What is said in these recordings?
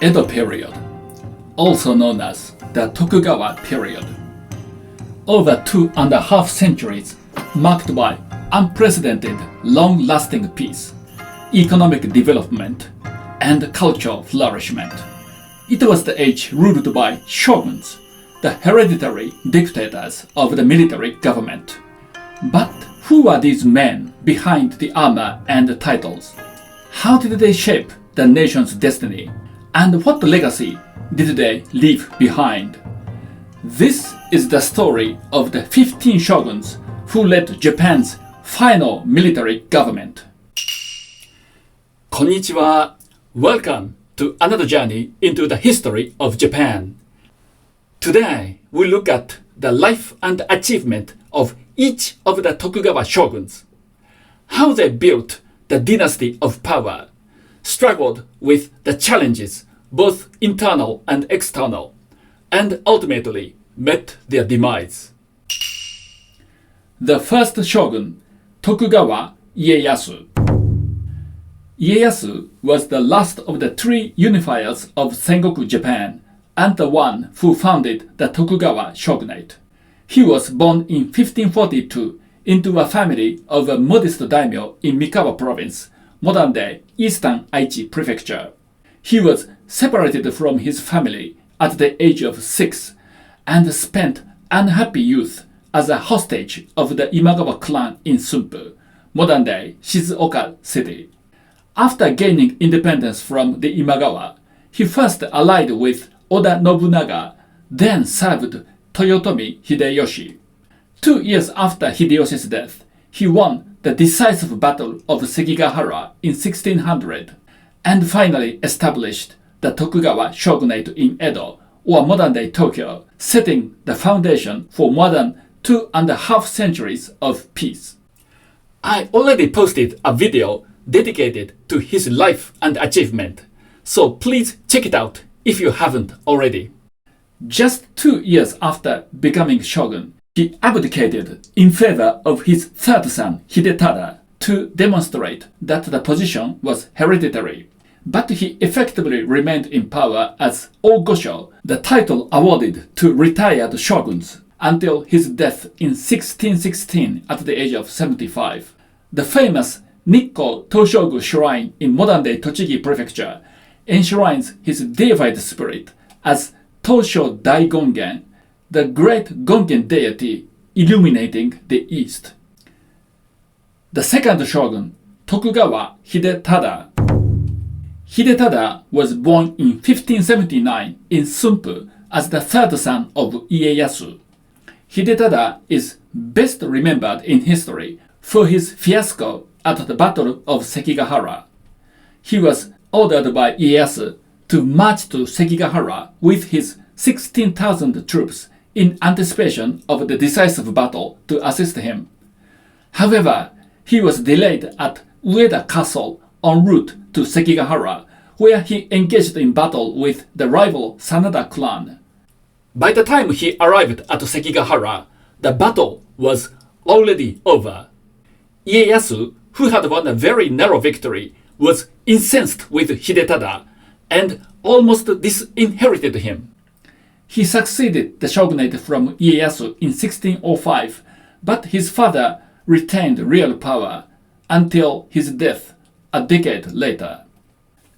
Edo period, also known as the Tokugawa period. Over 2.5 centuries marked by unprecedented, long-lasting peace, economic development, and cultural flourishment. It was the age ruled by shoguns, the hereditary dictators of the military government. But who are these men behind the armor and the titles? How did they shape the nation's destiny? And what legacy did they leave behind? This is the story of the 15 shoguns who led Japan's final military government. Konnichiwa. Welcome to another journey into the history of Japan. Today, we look at the life and achievement of each of the Tokugawa shoguns, how they built the dynasty of power, struggled with the challenges, both internal and external, and ultimately met their demise. The first shogun, Tokugawa Ieyasu. Ieyasu was the last of the three unifiers of Sengoku Japan and the one who founded the Tokugawa Shogunate. He was born in 1542 into a family of a modest daimyo in Mikawa province, modern-day Eastern Aichi prefecture. He was separated from his family at the age of 6 and spent unhappy youth as a hostage of the Imagawa clan in Sunpu, modern-day Shizuoka city. After gaining independence from the Imagawa, he first allied with Oda Nobunaga, then served Toyotomi Hideyoshi. 2 years after Hideyoshi's death, he won the decisive battle of Sekigahara in 1600 and finally established the Tokugawa Shogunate in Edo, or modern-day Tokyo, setting the foundation for more than 2.5 centuries of peace. I already posted a video dedicated to his life and achievement, so please check it out if you haven't already. Just 2 years after becoming shogun, he abdicated in favor of his third son, Hidetada, to demonstrate that the position was hereditary. But he effectively remained in power as Ogosho, the title awarded to retired shoguns, until his death in 1616 at the age of 75. The famous Nikko Toshogu Shrine in modern-day Tochigi Prefecture enshrines his deified spirit as Tosho Daigongen, the great Gongen deity illuminating the east. The second shogun, Tokugawa Hidetada. Hidetada was born in 1579 in Sunpu as the third son of Ieyasu. Hidetada is best remembered in history for his fiasco at the Battle of Sekigahara. He was ordered by Ieyasu to march to Sekigahara with his 16,000 troops in anticipation of the decisive battle to assist him. However, he was delayed at Ueda Castle en route to Sekigahara, where he engaged in battle with the rival Sanada clan. By the time he arrived at Sekigahara, the battle was already over. Ieyasu, who had won a very narrow victory, was incensed with Hidetada and almost disinherited him. He succeeded the shogunate from Ieyasu in 1605, but his father retained real power until his death a decade later.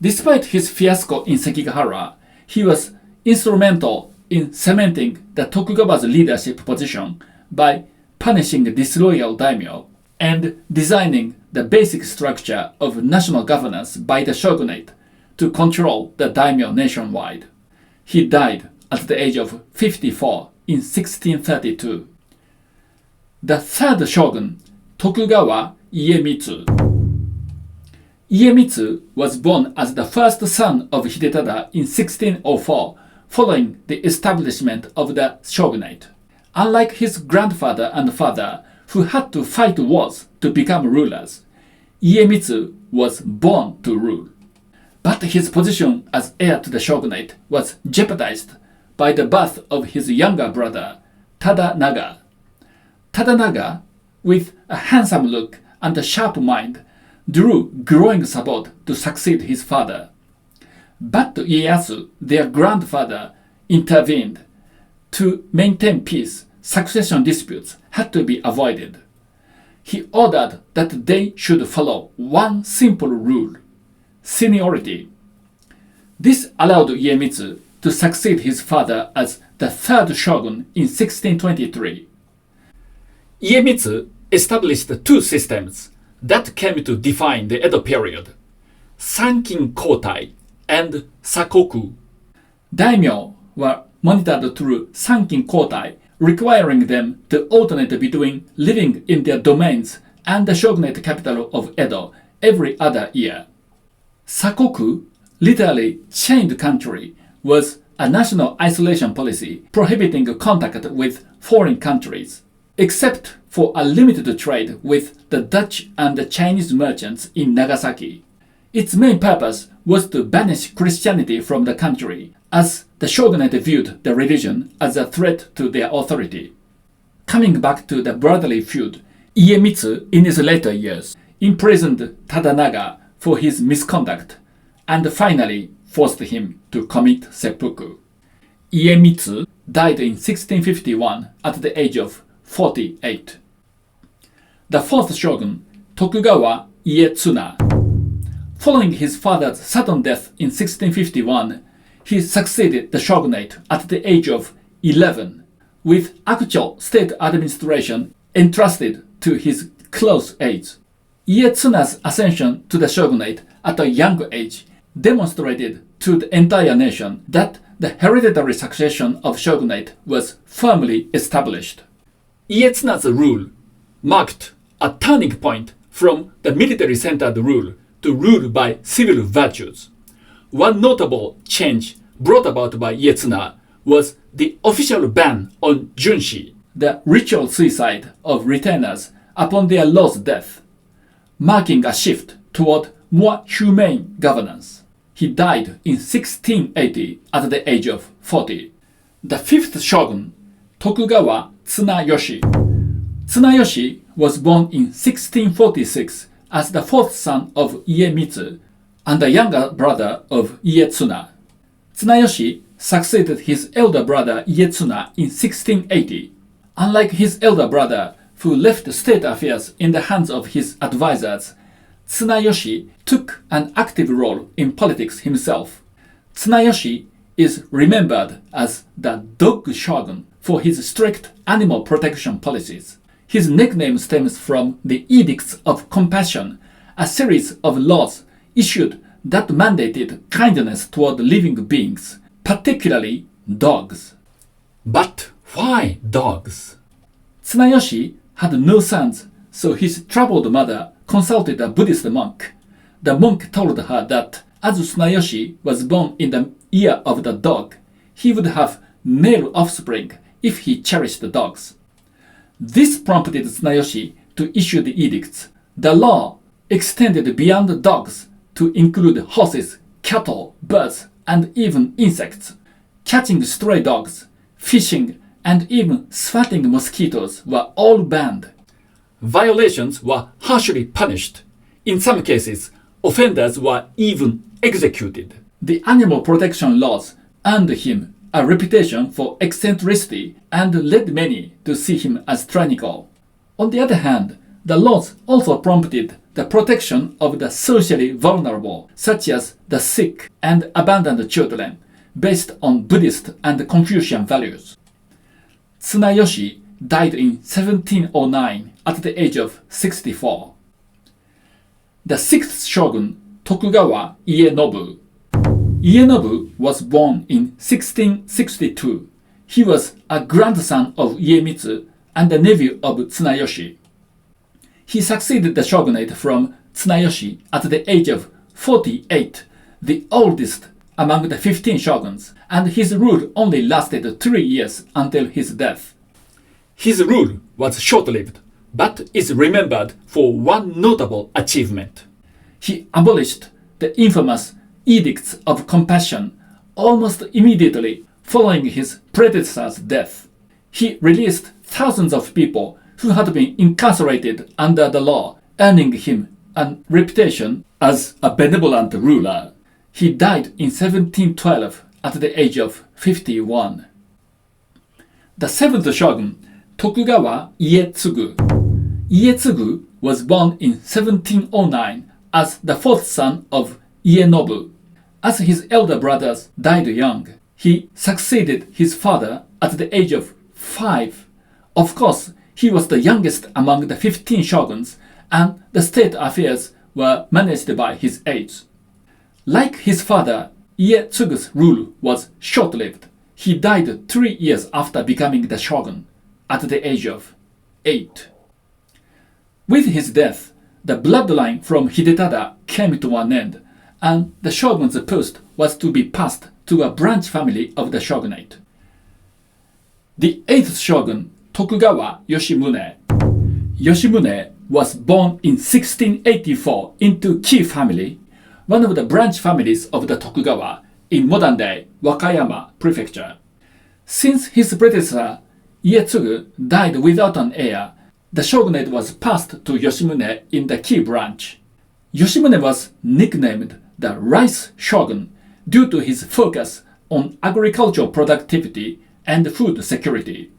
Despite his fiasco in Sekigahara, he was instrumental in cementing the Tokugawa's leadership position by punishing disloyal daimyo and designing the basic structure of national governance by the shogunate to control the daimyo nationwide. He died at the age of 54 in 1632. The third shogun, Tokugawa Iemitsu. Iemitsu was born as the first son of Hidetada in 1604, following the establishment of the shogunate. Unlike his grandfather and father, who had to fight wars to become rulers, Iemitsu was born to rule. But his position as heir to the shogunate was jeopardized by the birth of his younger brother, Tadanaga. Tadanaga, with a handsome look and a sharp mind, drew growing support to succeed his father. but Ieyasu, their grandfather, intervened. To maintain peace, succession disputes had to be avoided. He ordered that they should follow one simple rule: seniority. This allowed Iemitsu to succeed his father as the third shogun in 1623. Iemitsu established two systems that came to define the Edo period: sankin-kotai and sakoku. Daimyo were monitored through sankin-kotai, requiring them to alternate between living in their domains and the shogunate capital of Edo every other year. Sakoku, literally chained country, was a national isolation policy prohibiting contact with foreign countries, except for a limited trade with the Dutch and the Chinese merchants in Nagasaki. Its main purpose was to banish Christianity from the country, as the shogunate viewed the religion as a threat to their authority. Coming back to the brotherly feud, Iemitsu, in his later years, imprisoned Tadanaga for his misconduct and finally forced him to commit seppuku. Iemitsu died in 1651 at the age of 48. The fourth shogun, Tokugawa Ietsuna. Following his father's sudden death in 1651, he succeeded the shogunate at the age of 11, with actual state administration entrusted to his close aides. Ietsuna's ascension to the shogunate at a young age demonstrated to the entire nation that the hereditary succession of shogunate was firmly established. Ietsuna's rule marked a turning point from the military-centered rule to rule by civil virtues. One notable change brought about by Ietsuna was the official ban on junshi, the ritual suicide of retainers upon their lord's death, marking a shift toward more humane governance. He died in 1680 at the age of 40. The fifth shogun, Tokugawa Tsunayoshi. Tsunayoshi was born in 1646 as the fourth son of Iemitsu and the younger brother of Ietsuna. Tsunayoshi succeeded his elder brother Ietsuna in 1680. Unlike his elder brother, who left state affairs in the hands of his advisors, Tsunayoshi took an active role in politics himself. Tsunayoshi is remembered as the dog shogun for his strict animal protection policies. His nickname stems from the Edicts of Compassion, a series of laws issued that mandated kindness toward living beings, particularly dogs. But why dogs? Tsunayoshi had no sons, so his troubled mother consulted a Buddhist monk. The monk told her that as Tsunayoshi was born in the year of the dog, he would have male offspring if he cherished dogs. This prompted Tsunayoshi to issue the edicts. The law extended beyond dogs to include horses, cattle, birds, and even insects. Catching stray dogs, fishing, and even swatting mosquitoes were all banned. Violations were harshly punished. In some cases, offenders were even executed. The animal protection laws earned him a reputation for eccentricity and led many to see him as tyrannical. On the other hand, the laws also prompted the protection of the socially vulnerable, such as the sick and abandoned children, based on Buddhist and Confucian values. Tsunayoshi died in 1709 at the age of 64. The sixth shogun, Tokugawa Ienobu. Ienobu was born in 1662. He was a grandson of Iemitsu and a nephew of Tsunayoshi. He succeeded the shogunate from Tsunayoshi at the age of 48, the oldest among the 15 shoguns, and his rule only lasted 3 years until his death. His rule was short-lived, but is remembered for one notable achievement. He abolished the infamous Edicts of Compassion almost immediately following his predecessor's death. He released thousands of people who had been incarcerated under the law, earning him a reputation as a benevolent ruler. He died in 1712 at the age of 51. The seventh shogun, Tokugawa Ieyasu. Ieyasu was born in 1709 as the fourth son of Ienobu. As his elder brothers died young, he succeeded his father at the age of 5. Of course, he was the youngest among the 15 shoguns, and the state affairs were managed by his aides. Like his father, Ietsugu's rule was short-lived. He died 3 years after becoming the shogun, at the age of 8. With his death, the bloodline from Hidetada came to an end, and the shogun's post was to be passed to a branch family of the shogunate. The 8th shogun, Tokugawa Yoshimune. Yoshimune was born in 1684 into Ki family, one of the branch families of the Tokugawa in modern-day Wakayama Prefecture. Since his predecessor Ietsugu died without an heir, the shogunate was passed to Yoshimune in the Ki branch. Yoshimune was nicknamed the Rice Shogun due to his focus on agricultural productivity and food security.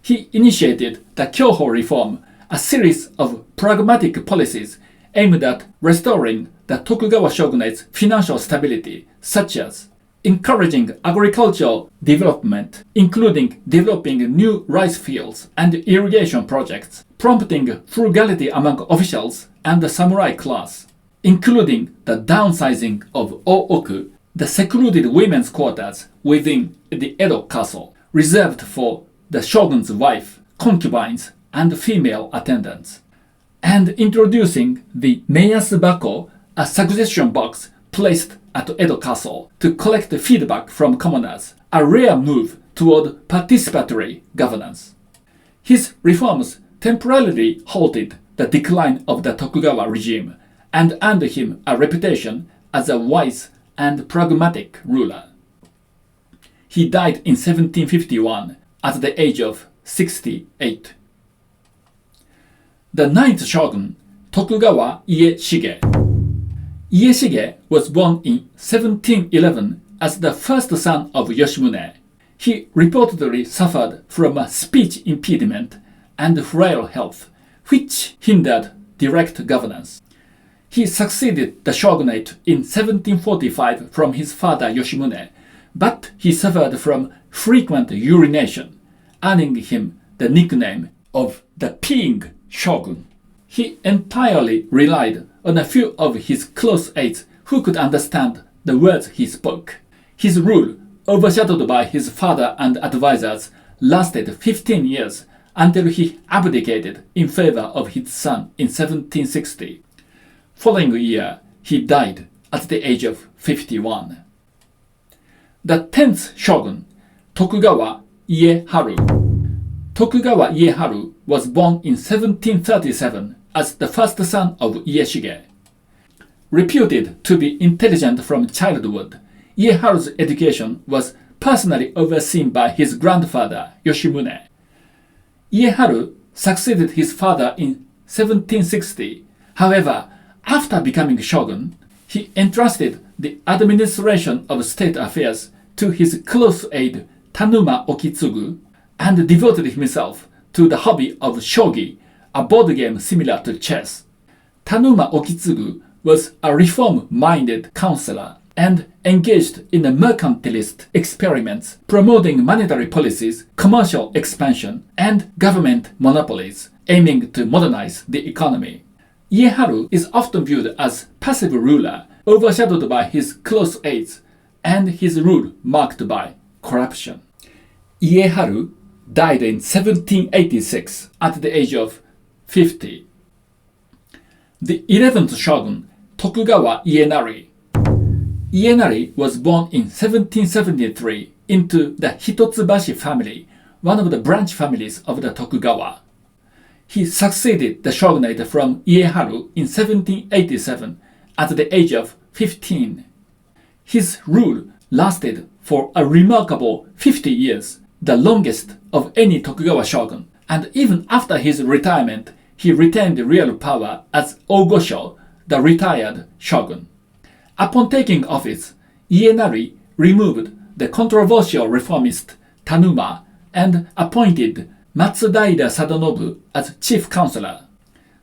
He initiated the Kyoho reform, a series of pragmatic policies aimed at restoring the Tokugawa shogunate's financial stability, such as encouraging agricultural development, including developing new rice fields and irrigation projects, prompting frugality among officials and the samurai class, including the downsizing of Ooku, the secluded women's quarters within the Edo castle, reserved for the shogun's wife, concubines, and female attendants, and introducing the Meiyasu Bako, a succession box placed at Edo Castle to collect feedback from commoners, a rare move toward participatory governance. His reforms temporarily halted the decline of the Tokugawa regime and earned him a reputation as a wise and pragmatic ruler. He died in 1751 at the age of 68. The 9th shogun, Tokugawa Ieishige. Ieishige was born in 1711 as the first son of Yoshimune. He reportedly suffered from a speech impediment and frail health, which hindered direct governance. He succeeded the shogunate in 1745 from his father Yoshimune, but he suffered from frequent urination, earning him the nickname of the Peeing Shogun. He entirely relied on a few of his close aides who could understand the words he spoke. His rule, overshadowed by his father and advisors, lasted 15 years until he abdicated in favor of his son in 1760. Following year, he died at the age of 51. The 10th shogun, Tokugawa Ieyasu. Tokugawa Ieyasu was born in 1737 as the first son of Ieishige. Reputed to be intelligent from childhood, Ieyasu's education was personally overseen by his grandfather Yoshimune. Ieyasu succeeded his father in 1760. However, after becoming shogun, he entrusted the administration of state affairs to his close aide Tanuma Okitsugu and devoted himself to the hobby of shogi, a board game similar to chess. Tanuma Okitsugu was a reform-minded counselor and engaged in mercantilist experiments promoting monetary policies, commercial expansion, and government monopolies, aiming to modernize the economy. Ieyasu is often viewed as passive ruler, overshadowed by his close aides, and his rule marked by corruption. Ieyasu died in 1786 at the age of 50. The 11th shogun, Tokugawa Ienari. Ienari was born in 1773 into the Hitotsubashi family, one of the branch families of the Tokugawa. He succeeded the shogunate from Ieyasu in 1787 at the age of 15. His rule lasted for a remarkable 50 years, the longest of any Tokugawa shogun, and even after his retirement, he retained real power as Ogosho, the retired shogun. Upon taking office, Ienari removed the controversial reformist Tanuma and appointed Matsudaira Sadanobu as chief counselor.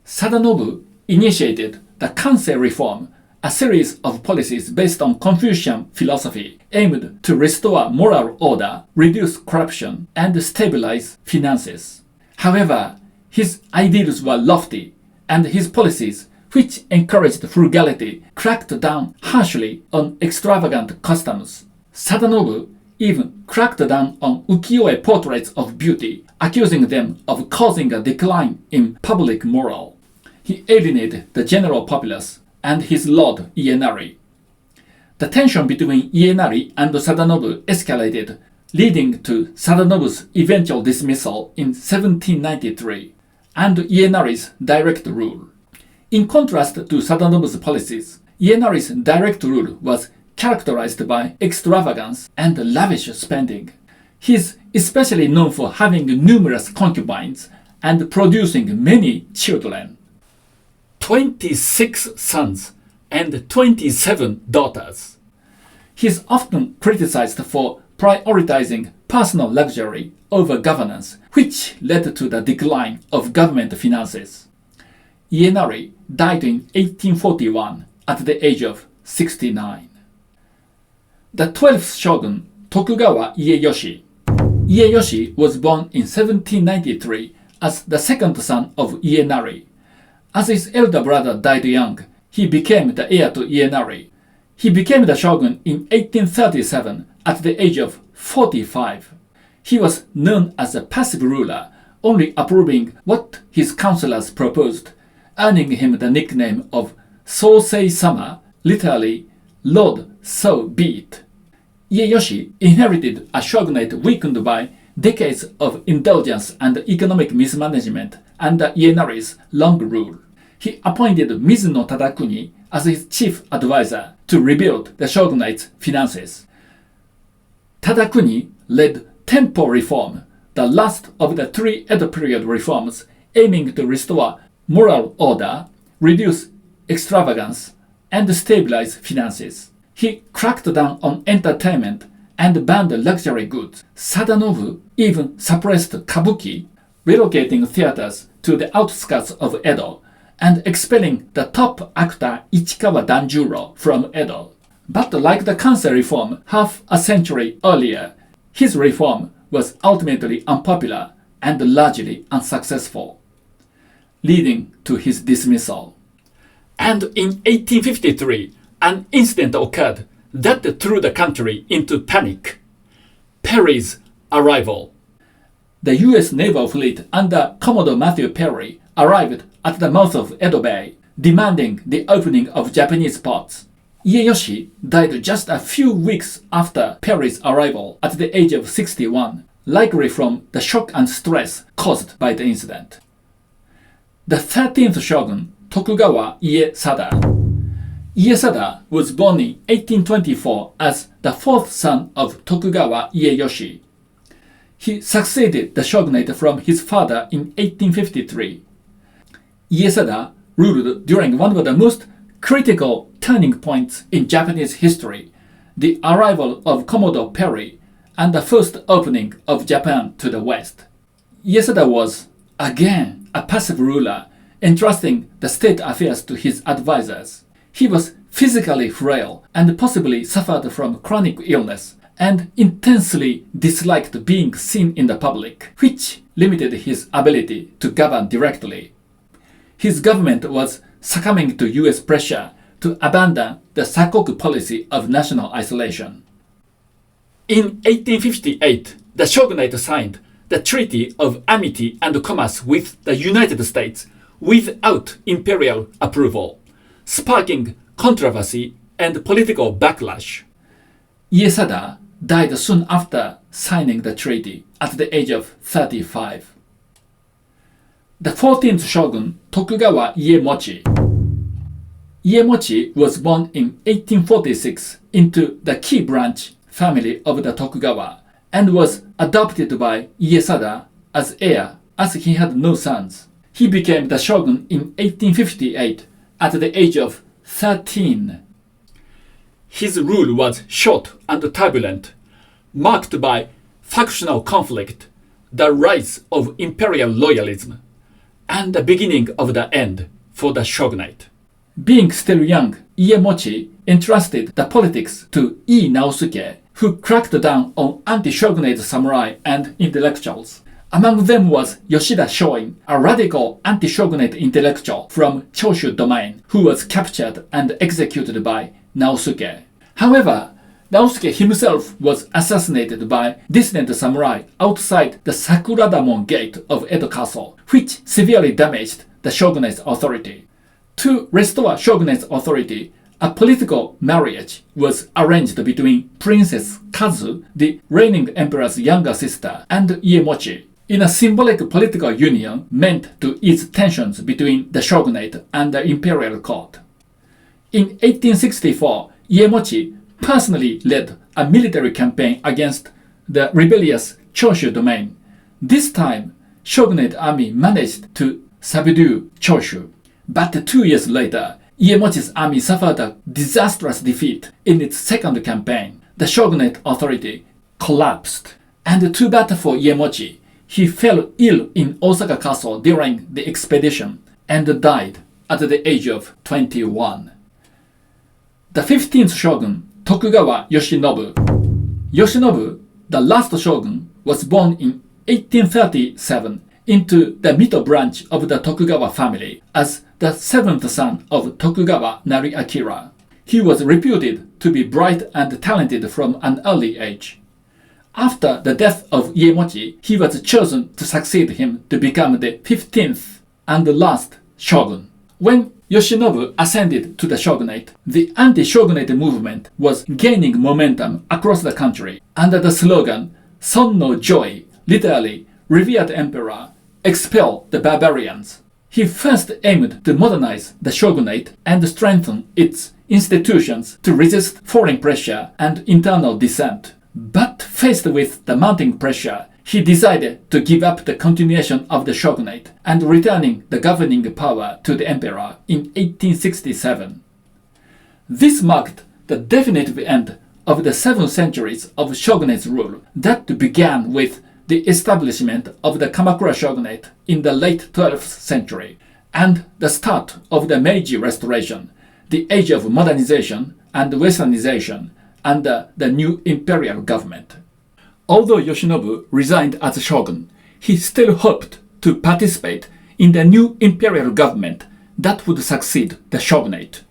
Sadanobu initiated the Kansei reform, a series of policies based on Confucian philosophy aimed to restore moral order, reduce corruption, and stabilize finances. However, his ideals were lofty, and his policies, which encouraged frugality, cracked down harshly on extravagant customs. Sadanobu even cracked down on ukiyo-e portraits of beauty, accusing them of causing a decline in public morale. He alienated the general populace and his lord Ienari. The tension between Ienari and Sadanobu escalated, leading to Sadanobu's eventual dismissal in 1793 and Ienari's direct rule. In contrast to Sadanobu's policies, Ienari's direct rule was characterized by extravagance and lavish spending. He is especially known for having numerous concubines and producing many children. 26 sons and 27 daughters. He is often criticized for prioritizing personal luxury over governance, which led to the decline of government finances. Ienari died in 1841 at the age of 69. The 12th shogun, Tokugawa Ieyasu. Ieyasu was born in 1793 as the second son of Ienari. As his elder brother died young, he became the heir to Ienari. He became the shogun in 1837 at the age of 45. He was known as a passive ruler, only approving what his counselors proposed, earning him the nickname of Sosei-sama, literally, Lord So Be It. Ieyasu inherited a shogunate weakened by decades of indulgence and economic mismanagement under Ienari's long rule. He appointed Mizuno Tadakuni as his chief advisor to rebuild the shogunate's finances. Tadakuni led temple reform, the last of the three Edo period reforms aiming to restore moral order, reduce extravagance, and stabilize finances. He cracked down on entertainment and banned luxury goods. Sadanobu even suppressed kabuki, relocating theaters to the outskirts of Edo and expelling the top actor Ichikawa Danjuro from Edo. But like the Kansei reform half a century earlier, his reform was ultimately unpopular and largely unsuccessful, leading to his dismissal. And in 1853, an incident occurred that threw the country into panic. Perry's arrival. The U.S. naval fleet under Commodore Matthew Perry arrived at the mouth of Edo Bay, demanding the opening of Japanese ports. Ieyasu died just a few weeks after Perry's arrival at the age of 61, likely from the shock and stress caused by the incident. The 13th shogun, Tokugawa IesadA. Iesada was born in 1824 as the fourth son of Tokugawa Ieyoshi. He succeeded the shogunate from his father in 1853. Iesada ruled during one of the most critical turning points in Japanese history, the arrival of Commodore Perry and the first opening of Japan to the West. Iesada was, again, a passive ruler, entrusting the state affairs to his advisors. He was physically frail and possibly suffered from chronic illness and intensely disliked being seen in the public, which limited his ability to govern directly. His government was succumbing to US pressure to abandon the sakoku policy of national isolation. In 1858, the shogunate signed the Treaty of Amity and Commerce with the United States without imperial approval, sparking controversy and political backlash. Iesada died soon after signing the treaty at the age of 35. The 14th shogun, Tokugawa Iemochi. Iemochi was born in 1846 into the key branch family of the Tokugawa and was adopted by Iesada as heir as he had no sons. He became the shogun in 1858 at the age of 13. his rule was short and turbulent, marked by factional conflict, the rise of imperial loyalism, and the beginning of the end for the shogunate. Being still young, Iemochi entrusted the politics to Ii Naosuke, who cracked down on anti-shogunate samurai and intellectuals. Among them was Yoshida Shoin, a radical anti-shogunate intellectual from Choshu domain, who was captured and executed by Naosuke. However, Naosuke himself was assassinated by dissident samurai outside the Sakuradamon gate of Edo Castle, which severely damaged the shogunate's authority. To restore shogunate's authority, a political marriage was arranged between Princess Kazu, the reigning emperor's younger sister, and Iemochi, in a symbolic political union meant to ease tensions between the shogunate and the imperial court. In 1864, Iemochi personally led a military campaign against the rebellious Choshu domain. This time, shogunate army managed to subdue Choshu. But 2 years later, Iemochi's army suffered a disastrous defeat in its second campaign. The shogunate authority collapsed. And too bad for Iemochi, he fell ill in Osaka Castle during the expedition and died at the age of 21. The 15th shogun, Tokugawa Yoshinobu. Yoshinobu, the last shogun, was born in 1837 into the Mito branch of the Tokugawa family as the seventh son of Tokugawa Nariakira. He was reputed to be bright and talented from an early age. After the death of Iemochi, he was chosen to succeed him to become the 15th and last shogun. When Yoshinobu ascended to the shogunate, the anti-shogunate movement was gaining momentum across the country under the slogan Son no Joy, literally revered emperor, expel the barbarians. He first aimed to modernize the shogunate and strengthen its institutions to resist foreign pressure and internal dissent. But faced with the mounting pressure, he decided to give up the continuation of the shogunate and returning the governing power to the emperor in 1867. This marked the definitive end of the 7 centuries of shogunate's rule that began with the establishment of the Kamakura shogunate in the late 12th century and the start of the Meiji Restoration, the age of modernization and westernization under the new imperial government. Although Yoshinobu resigned as shogun, he still hoped to participate in the new imperial government that would succeed the shogunate.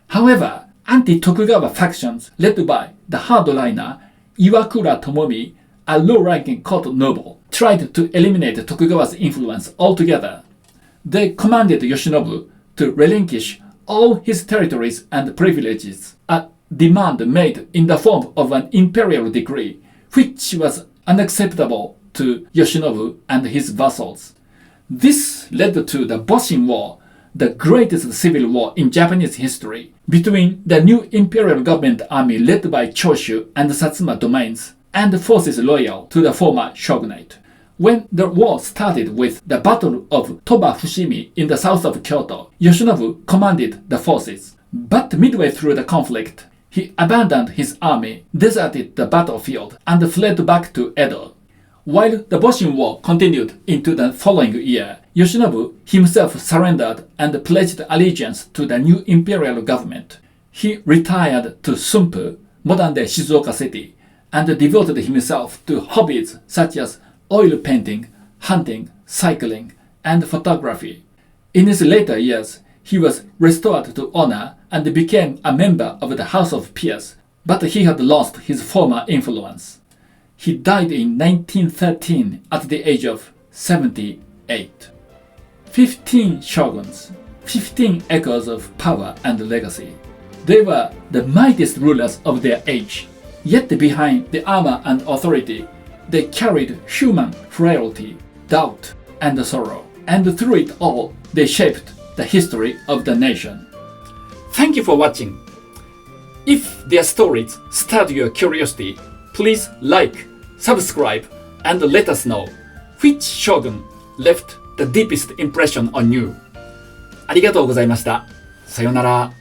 However, anti-Tokugawa factions led by the hardliner Iwakura Tomomi, a low-ranking court noble, tried to eliminate Tokugawa's influence altogether. They commanded Yoshinobu to relinquish all his territories and privileges, a demand made in the form of an imperial decree, which was unacceptable to Yoshinobu and his vassals. This led to the Boshin War, the greatest civil war in Japanese history, between the new imperial government army led by Choshu and Satsuma domains and forces loyal to the former shogunate. When the war started with the Battle of Toba Fushimi in the south of Kyoto, Yoshinobu commanded the forces. But midway through the conflict, he abandoned his army, deserted the battlefield, and fled back to Edo. While the Boshin War continued into the following year, Yoshinobu himself surrendered and pledged allegiance to the new imperial government. He retired to Sumpu, modern-day Shizuoka City, and devoted himself to hobbies such as oil painting, hunting, cycling, and photography. In his later years, he was restored to honor and became a member of the House of Peers, but he had lost his former influence. He died in 1913 at the age of 78. 15 shoguns, 15 echoes of power and legacy. They were the mightiest rulers of their age, yet behind the armor and authority, they carried human frailty, doubt, and sorrow, and through it all, they shaped the history of the nation. Thank you for watching. If their stories stirred your curiosity, please like, subscribe, and let us know which shogun left the deepest impression on you. ありがとうございました。さようなら。